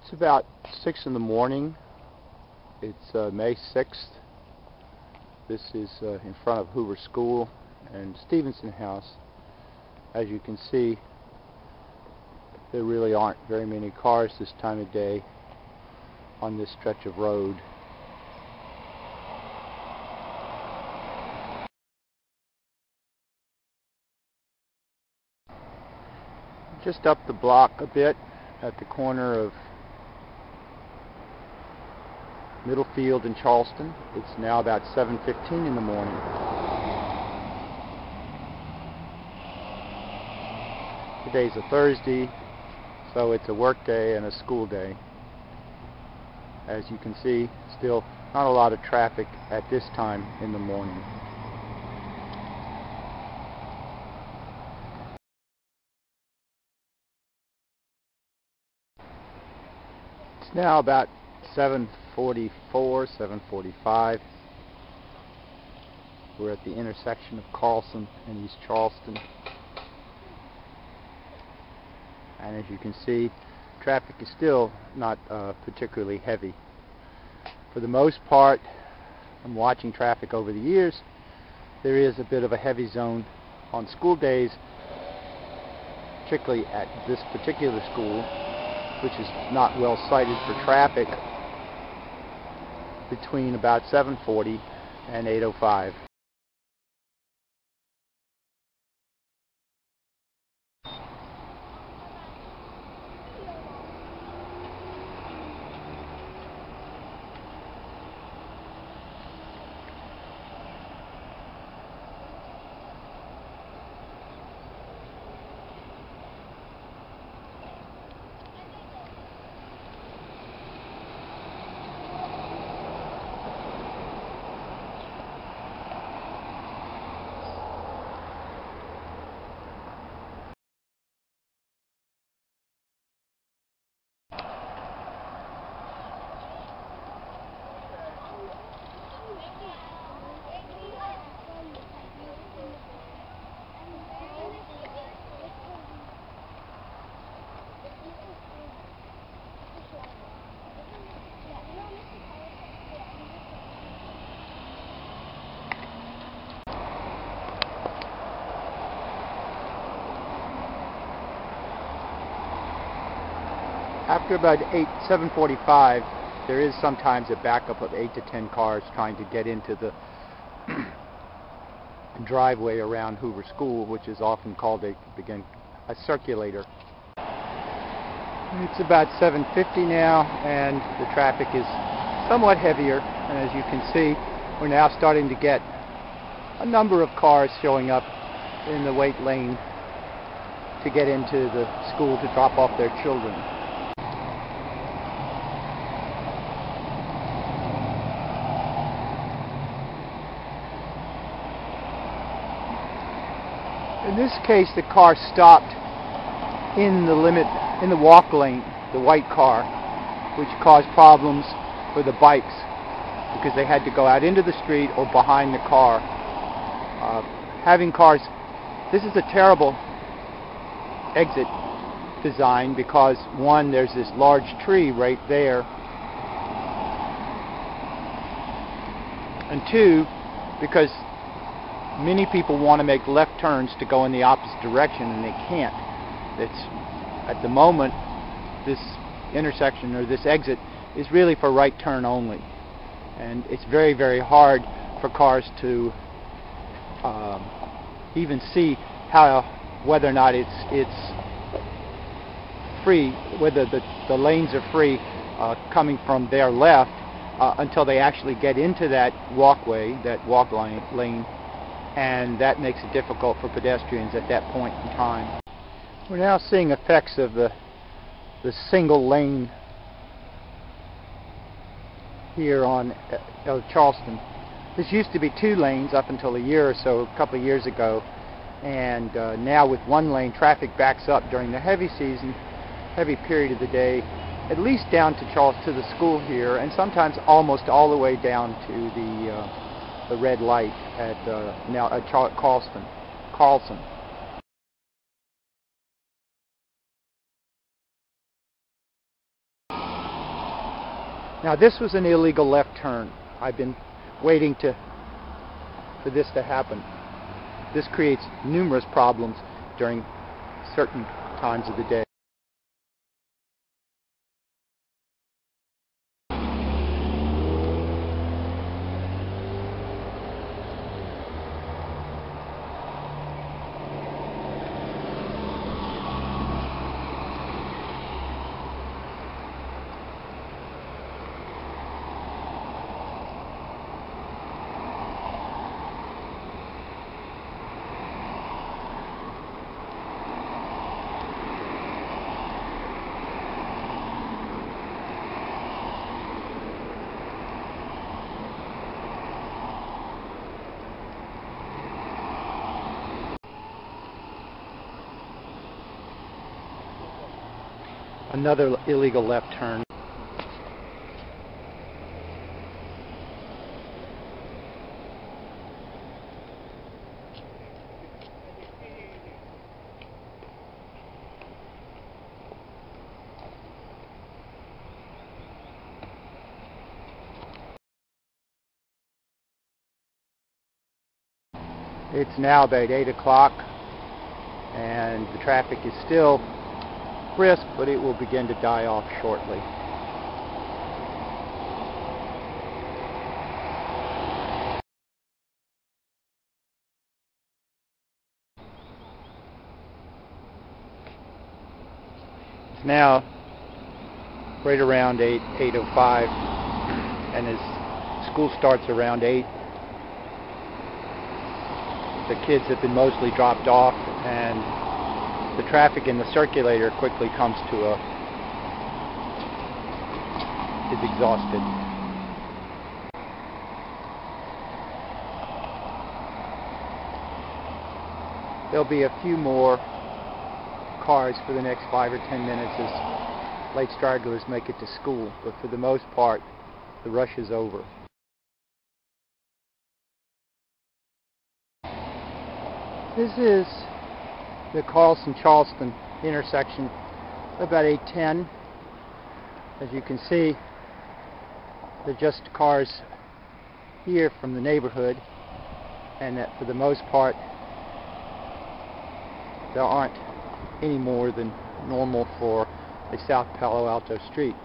It's about 6 in the morning. It's May 6th. This is in front of Hoover School and Stevenson House. As you can see, there really aren't very many cars this time of day on this stretch of road. Just up the block a bit at the corner of Middlefield and Charleston. It's now about 7:15 in the morning. Today's a Thursday, so it's a work day and a school day. As you can see, still not a lot of traffic at this time in the morning. It's now about 7:44, 7:45. We're at the intersection of Carlson and East Charleston. And as you can see, traffic is still not particularly heavy. For the most part, I'm watching traffic over the years. There is a bit of a heavy zone on school days, particularly at this particular school, which is not well sited for traffic, between about 7:40 and 8:05. After about 7:45, there is sometimes a backup of 8 to 10 cars trying to get into the driveway around Hoover School, which is often called a circulator. It's about 7:50 now, and the traffic is somewhat heavier. And as you can see, we're now starting to get a number of cars showing up in the wait lane to get into the school to drop off their children. In this case, the car stopped in the walk lane, the white car, which caused problems for the bikes because they had to go out into the street or behind the car. Having cars, this is a terrible exit design because, one, there's this large tree right there, and two, because many people want to make left turns to go in the opposite direction and they can't. At the moment, this intersection or this exit is really for right turn only, and it's very, very hard for cars to even see whether or not it's free, whether the lanes are free coming from their left until they actually get into that walkway, that walk lane. And that makes it difficult for pedestrians at that point in time. We're now seeing effects of the single lane here on Charleston. This used to be 2 lanes up until a couple of years ago, and now with 1 lane, traffic backs up during the heavy period of the day, at least down to the school here, and sometimes almost all the way down to the red light at Carlson. Now this was an illegal left turn. I've been waiting for this to happen. This creates numerous problems during certain times of the day. Another illegal left turn. It's now about 8 o'clock and the traffic is still brisk, but it will begin to die off shortly. It's now right around 8:05, and as school starts around 8, the kids have been mostly dropped off, and the traffic in the circulator quickly comes to is exhausted. There'll be a few more cars for the next 5 or 10 minutes as late stragglers make it to school, but for the most part, the rush is over. This is the Charleston intersection about 8:10. As you can see, they're just cars here from the neighborhood, and that for the most part there aren't any more than normal for a South Palo Alto street.